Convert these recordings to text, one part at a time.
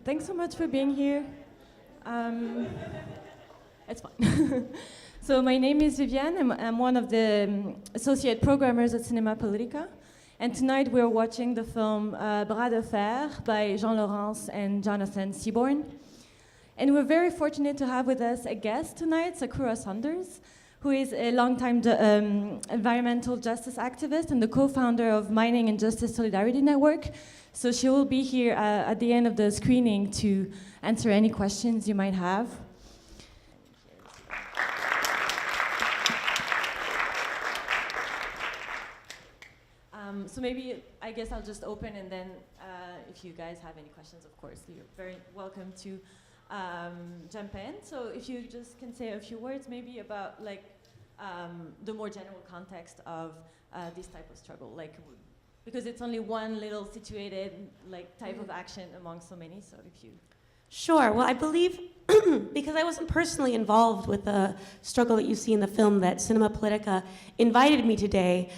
Thanks so much for being here. It's fine. So my name is Viviane. I'm one of the associate programmers at Cinema Politica. And tonight we're watching the film Bras de Fer by Jean Laurence and Jonathan Seaborn. And we're very fortunate to have with us a guest tonight, Sakura Saunders, who is a longtime environmental justice activist and the co-founder of Mining and Justice Solidarity Network. So she will be here at the end of the screening to answer any questions you might have. So maybe, I guess I'll just open, and then if you guys have any questions, of course, you're very welcome to jump in. So if you just can say a few words maybe about like the more general context of this type of struggle, like because it's only one little situated like type of action among so many. So if you Sure. Well, I believe, because I wasn't personally involved with the struggle that you see in the film, that Cinema Politica invited me today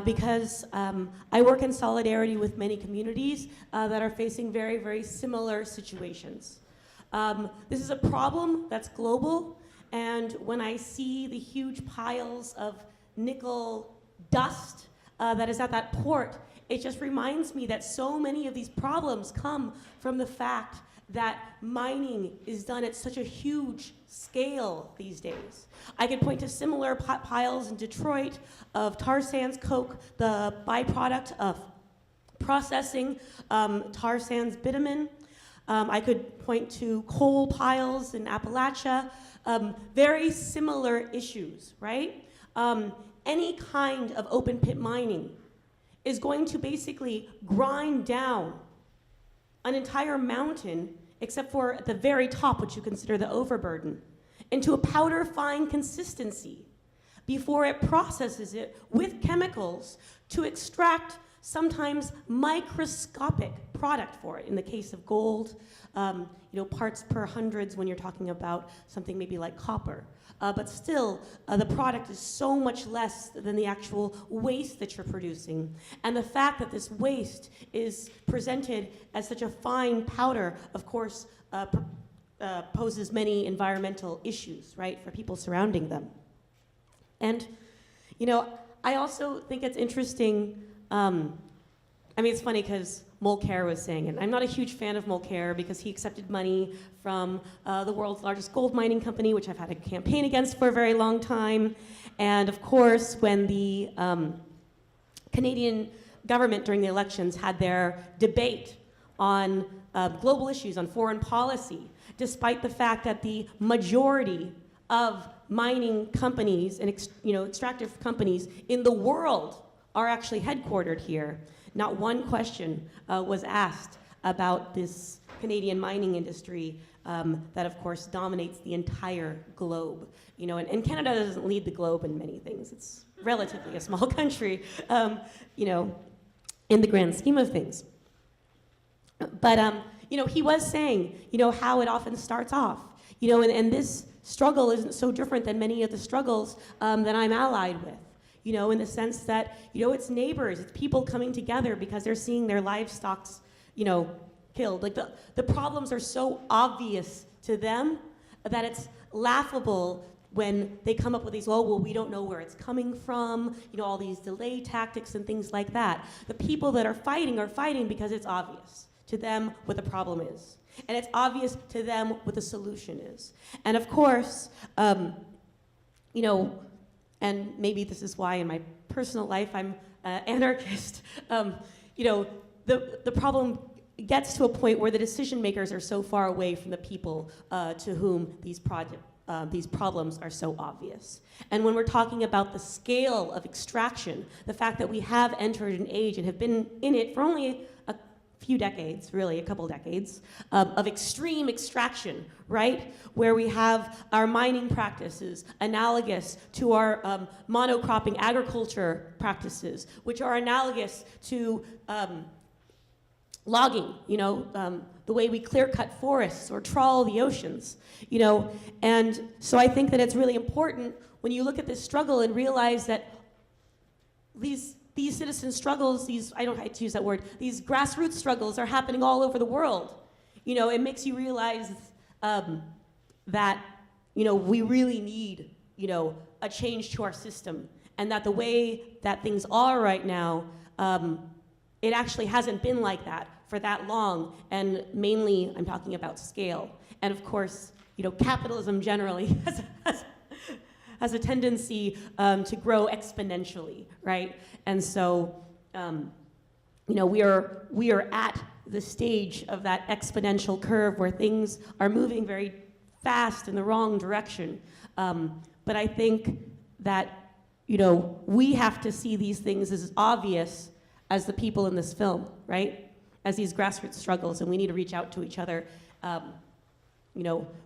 because I work in solidarity with many communities that are facing very, very similar situations. This is a problem that's global, and when I see the huge piles of nickel dust that is at that port, it just reminds me that so many of these problems come from the fact that mining is done at such a huge scale these days. I could point to similar piles in Detroit of tar sands coke, the byproduct of processing tar sands bitumen. I could point to coal piles in Appalachia. Very similar issues, right? Any kind of open pit mining is going to basically grind down an entire mountain, except for at the very top, which you consider the overburden, into a powder fine consistency before it processes it with chemicals to extract sometimes microscopic product for it. In the case of gold, parts per hundreds when you're talking about something maybe like copper. But still, the product is so much less than the actual waste that you're producing. And the fact that this waste is presented as such a fine powder, of course, poses many environmental issues, right, for people surrounding them. And, I also think it's interesting. It's funny because Mulcair was saying, and I'm not a huge fan of Mulcair because he accepted money from the world's largest gold mining company, which I've had a campaign against for a very long time. And of course, when the Canadian government during the elections had their debate on global issues, on foreign policy, despite the fact that the majority of mining companies and extractive companies in the world are actually headquartered here, not one question was asked about this Canadian mining industry that, of course, dominates the entire globe. And Canada doesn't lead the globe in many things. It's relatively a small country, in the grand scheme of things. But, he was saying, how it often starts off, and this struggle isn't so different than many of the struggles that I'm allied with. In the sense that, it's neighbors, it's people coming together because they're seeing their livestock, killed. Like the problems are so obvious to them that it's laughable when they come up with these, we don't know where it's coming from, all these delay tactics and things like that. The people that are fighting because it's obvious to them what the problem is. And it's obvious to them what the solution is. And of course, and maybe this is why in my personal life I'm an anarchist, the problem gets to a point where the decision makers are so far away from the people to whom these problems are so obvious. And when we're talking about the scale of extraction, the fact that we have entered an age and have been in it for only a few decades, really a couple decades, of extreme extraction, right? Where we have our mining practices analogous to our monocropping agriculture practices, which are analogous to logging, the way we clear cut forests or trawl the oceans, And so I think that it's really important when you look at this struggle and realize that these citizen struggles, I don't like to use that word, these grassroots struggles are happening all over the world. it makes you realize that, we really need, a change to our system, and that the way that things are right now, it actually hasn't been like that for that long, and mainly I'm talking about scale. And of course, capitalism generally has a tendency to grow exponentially, right? And so, we are at the stage of that exponential curve where things are moving very fast in the wrong direction. But I think that, we have to see these things as obvious as the people in this film, right? As these grassroots struggles, and we need to reach out to each other,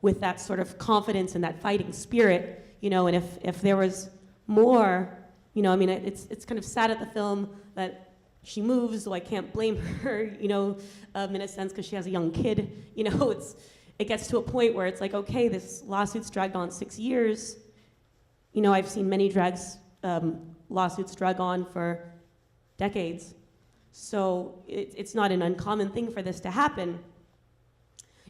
with that sort of confidence and that fighting spirit, and if there was more, it's kind of sad at the film that she moves, so I can't blame her, in a sense, because she has a young kid. It gets to a point where it's like, okay, this lawsuit's dragged on 6 years. I've seen many lawsuits drag on for decades. So it's not an uncommon thing for this to happen.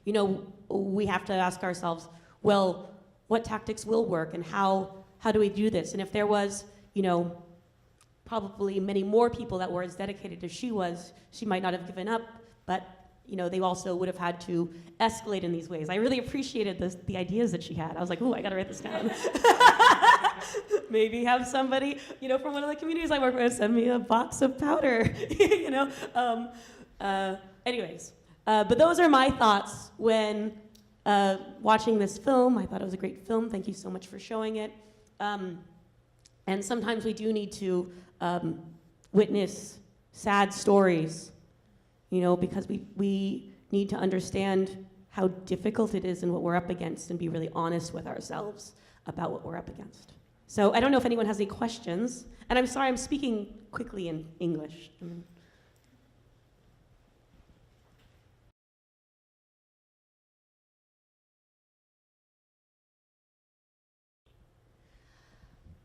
We have to ask ourselves, well, what tactics will work, and how do we do this? And if there was, probably many more people that were as dedicated as she was, she might not have given up, but they also would have had to escalate in these ways. I really appreciated the ideas that she had. I was like, ooh, I gotta write this down. Maybe have somebody, from one of the communities I work with send me a box of powder, Anyways, but those are my thoughts when watching this film. I thought it was a great film. Thank you so much for showing it. And sometimes we do need to witness sad stories, because we need to understand how difficult it is and what we're up against, and be really honest with ourselves about what we're up against. So I don't know if anyone has any questions, and I'm sorry I'm speaking quickly in English.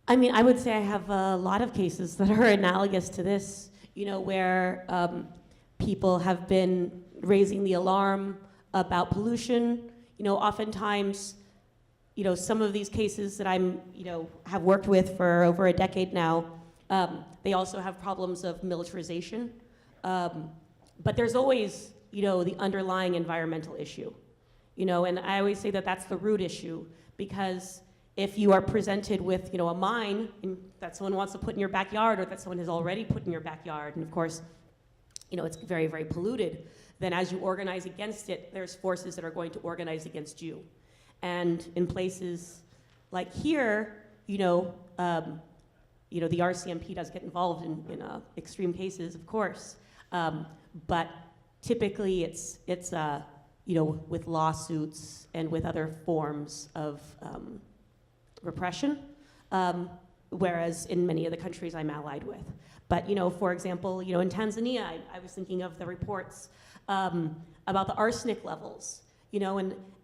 I would say I have a lot of cases that are analogous to this, where people have been raising the alarm about pollution. Oftentimes, some of these cases that I'm, have worked with for over a decade now, they also have problems of militarization. But there's always, the underlying environmental issue, and I always say that that's the root issue, because if you are presented with, a mine that someone wants to put in your backyard, or that someone has already put in your backyard, and of course, it's very, very polluted, then as you organize against it, there's forces that are going to organize against you. And in places like here, the RCMP does get involved in extreme cases, of course, but typically it's with lawsuits and with other forms of repression, whereas in many of the countries I'm allied with. But, for example, in Tanzania, I was thinking of the reports about the arsenic levels,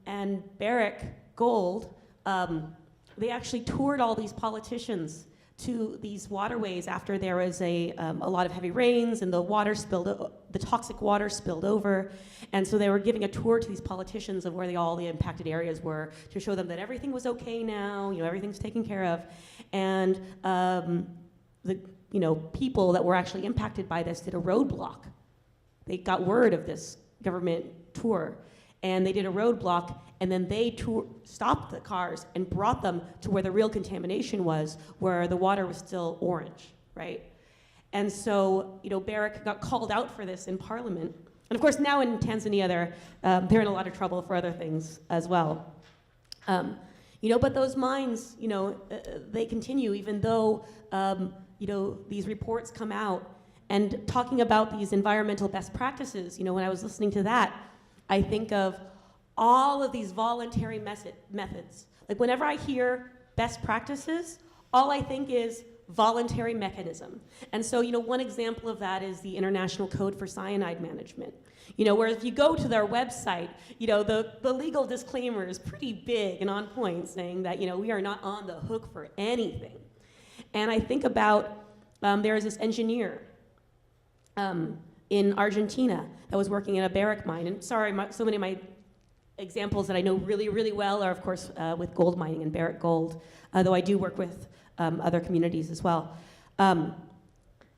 and Barrick Gold, they actually toured all these politicians to these waterways after there was a lot of heavy rains, and the toxic water spilled over. And so they were giving a tour to these politicians of where all the impacted areas were, to show them that everything was okay now, everything's taken care of. And the people that were actually impacted by this did a roadblock. They got word of this government tour, and they did a roadblock, and then they stopped the cars and brought them to where the real contamination was, where the water was still orange, right? And so, Barrick got called out for this in Parliament. And of course, now in Tanzania, they're in a lot of trouble for other things as well. But those mines, they continue, even though, these reports come out. And talking about these environmental best practices, when I was listening to that, I think of all of these voluntary methods. Like whenever I hear best practices, all I think is voluntary mechanism. And so, one example of that is the International Code for Cyanide Management. Where if you go to their website, the legal disclaimer is pretty big and on point, saying that, we are not on the hook for anything. And I think about, there is this engineer in Argentina that was working in a barrack mine. And sorry, so many of my examples that I know really, really well are, of course, with gold mining and Barrick Gold, though I do work with other communities as well.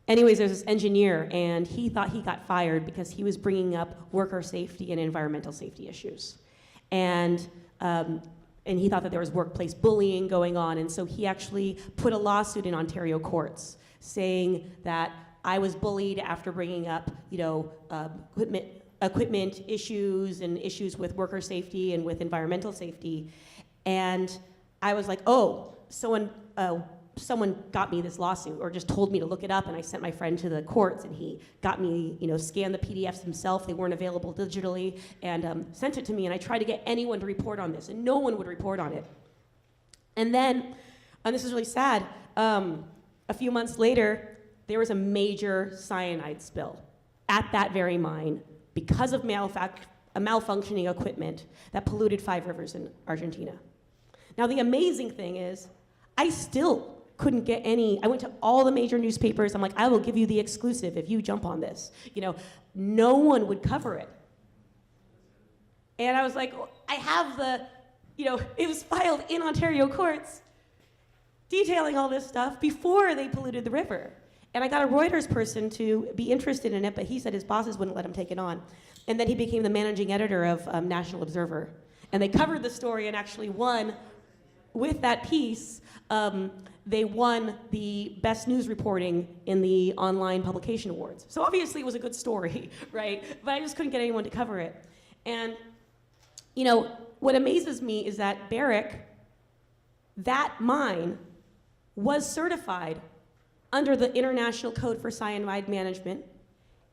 Anyways, there's this engineer, and he thought he got fired because he was bringing up worker safety and environmental safety issues. And he thought that there was workplace bullying going on, and so he actually put a lawsuit in Ontario courts saying that I was bullied after bringing up, equipment issues and issues with worker safety and with environmental safety. And I was like, oh, someone got me this lawsuit or just told me to look it up, and I sent my friend to the courts, and he got me, scan the PDFs himself. They weren't available digitally, and sent it to me, and I tried to get anyone to report on this, and no one would report on it. And then, and this is really sad, a few months later, there was a major cyanide spill at that very mine because of malfunctioning equipment that polluted 5 rivers in Argentina. Now, the amazing thing is, I still couldn't get any. I went to all the major newspapers. I'm like, I will give you the exclusive if you jump on this. No one would cover it. And I was like, I have the, it was filed in Ontario courts detailing all this stuff before they polluted the river. And I got a Reuters person to be interested in it, but he said his bosses wouldn't let him take it on. And then he became the managing editor of National Observer. And they covered the story and actually won. With that piece, they won the best news reporting in the online publication awards. So obviously it was a good story, right? But I just couldn't get anyone to cover it. And, what amazes me is that Barrick, that mine, was certified under the International Code for Cyanide Management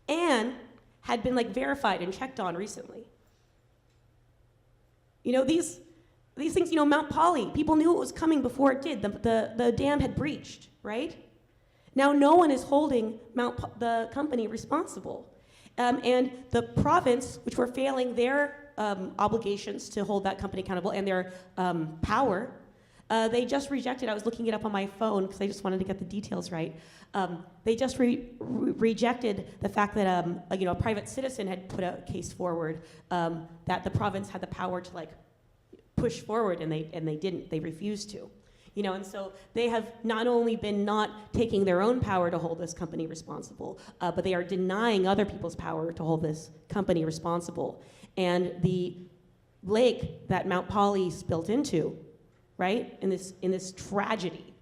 and had been verified and checked on recently. These things, Mount Poly, people knew it was coming before it did. The dam had breached, right? Now no one is holding the company responsible. And the province, which were failing their obligations to hold that company accountable and their power, they just rejected. I was looking it up on my phone because I just wanted to get the details right. They just rejected the fact that a private citizen had put a case forward that the province had the power to push forward, and they didn't. They refused to, and so they have not only been not taking their own power to hold this company responsible, but they are denying other people's power to hold this company responsible. And the lake that Mount Poly spilled into, right, in this tragedy,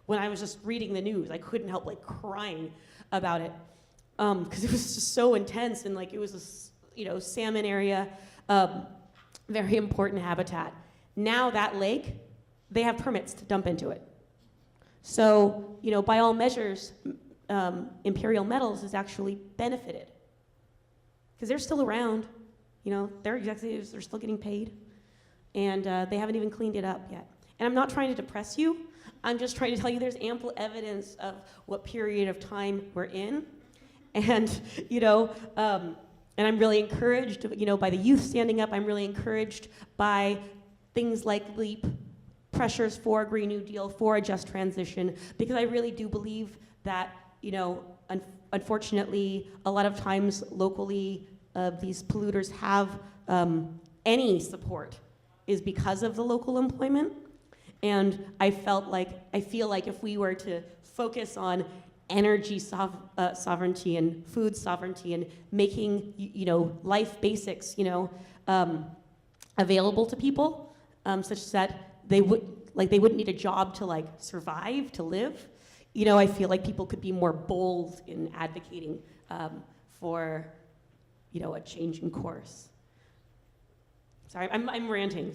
when I was just reading the news, I couldn't help crying about it, because it was just so intense, and it was this salmon area. Very important habitat. Now that lake, they have permits to dump into it. So, by all measures, Imperial Metals has actually benefited. Because they're still around, their executives are still getting paid, and they haven't even cleaned it up yet. And I'm not trying to depress you, I'm just trying to tell you there's ample evidence of what period of time we're in. And, and I'm really encouraged, by the youth standing up. I'm really encouraged by things like LEAP, pressures for a Green New Deal, for a just transition, because I really do believe that, unfortunately, a lot of times locally, these polluters have any support is because of the local employment. And I feel like if we were to focus on energy sovereignty and food sovereignty and making life basics available to people, such that they wouldn't need a job to survive, to live. I feel like people could be more bold in advocating for a change in course. Sorry, I'm ranting.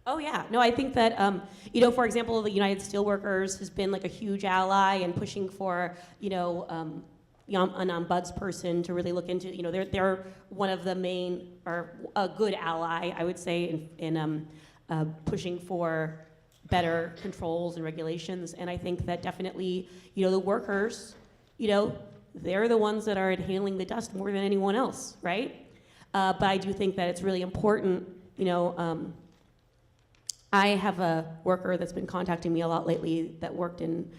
Oh yeah, no, I think that, for example, the United Steelworkers has been a huge ally and pushing for, an ombudsperson to really look into, they're one of the main, or a good ally, I would say, in pushing for better controls and regulations. And I think that definitely, the workers, they're the ones that are inhaling the dust more than anyone else, right? But I do think that it's really important, I have a worker that's been contacting me a lot lately that worked in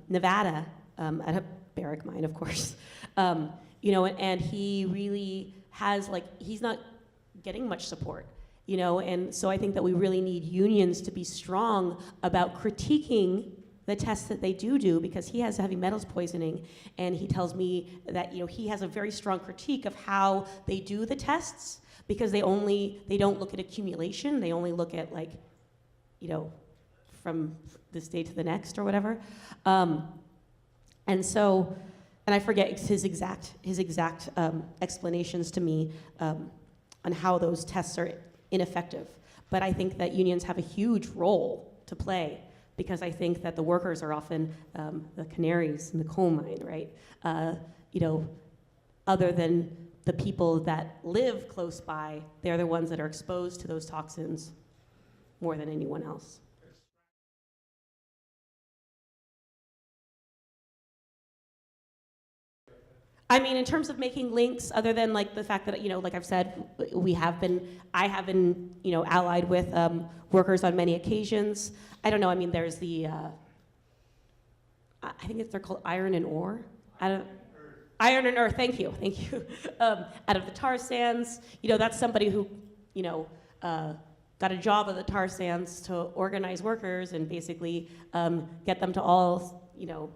Nevada at a barrack mine, of course. You know, and he really has, like, he's not getting much support, you know, and so I think that we really need unions to be strong about critiquing the tests that they do, because he has heavy metals poisoning, and he tells me that, you know, he has a very strong critique of how they do the tests, because they don't look at accumulation, they only look at, like, you know, from this day to the next or whatever. And so, and I forget his exact explanations to me on how those tests are ineffective. But I think that unions have a huge role to play, because I think that the workers are often the canaries in the coal mine, right? You know, other than the people that live close by, they're the ones that are exposed to those toxins more than anyone else. I mean, in terms of making links, other than like the fact that, you know, like I've said, I have been, you know, allied with workers on many occasions. I don't know, I mean, there's the, I think they're called iron and ore. Iron and earth, thank you. Out of the tar sands, you know, that's somebody who, you know, got a job at the tar sands to organize workers and basically get them to all, you know,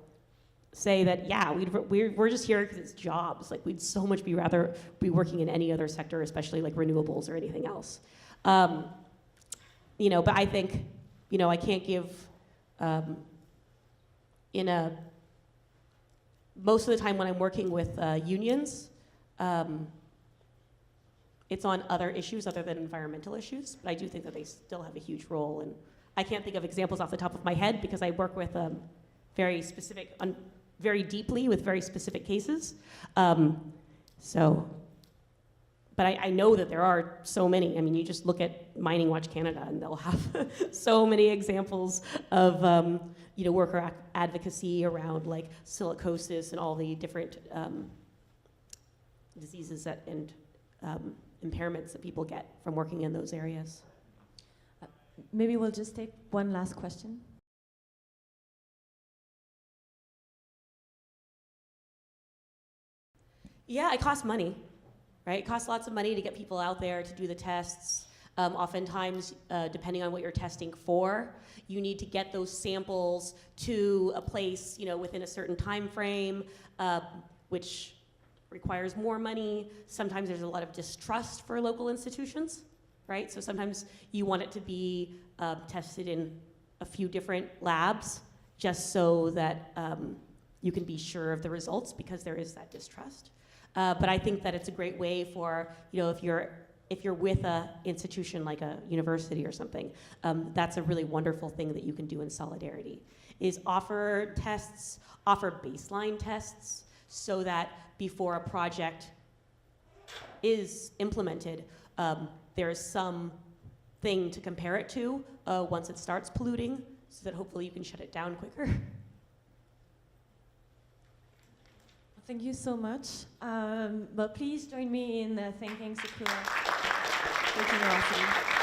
say that, yeah, we're just here because it's jobs. Like, we'd so much rather be working in any other sector, especially like renewables or anything else. You know, but I think, you know, I can't give, most of the time when I'm working with unions, it's on other issues other than environmental issues, but I do think that they still have a huge role. And I can't think of examples off the top of my head because I work with very specific, very deeply with very specific cases. But I know that there are so many. I mean, you just look at Mining Watch Canada and they'll have so many examples of you know, worker advocacy around like silicosis and all the different diseases and impairments that people get from working in those areas. Maybe we'll just take one last question. Yeah, it costs money, right? It costs lots of money to get people out there to do the tests. Oftentimes, depending on what you're testing for, you need to get those samples to a place, you know, within a certain time frame, which requires more money. Sometimes there's a lot of distrust for local institutions, right? So sometimes you want it to be tested in a few different labs just so that you can be sure of the results, because there is that distrust. But I think that it's a great way for, you know, if you're with an institution like a university or something, that's a really wonderful thing that you can do in solidarity, is offer tests, offer baseline tests, so that before a project is implemented, there is some thing to compare it to once it starts polluting, so that hopefully you can shut it down quicker. Thank you so much. But please join me in thanking Sakura for generosity.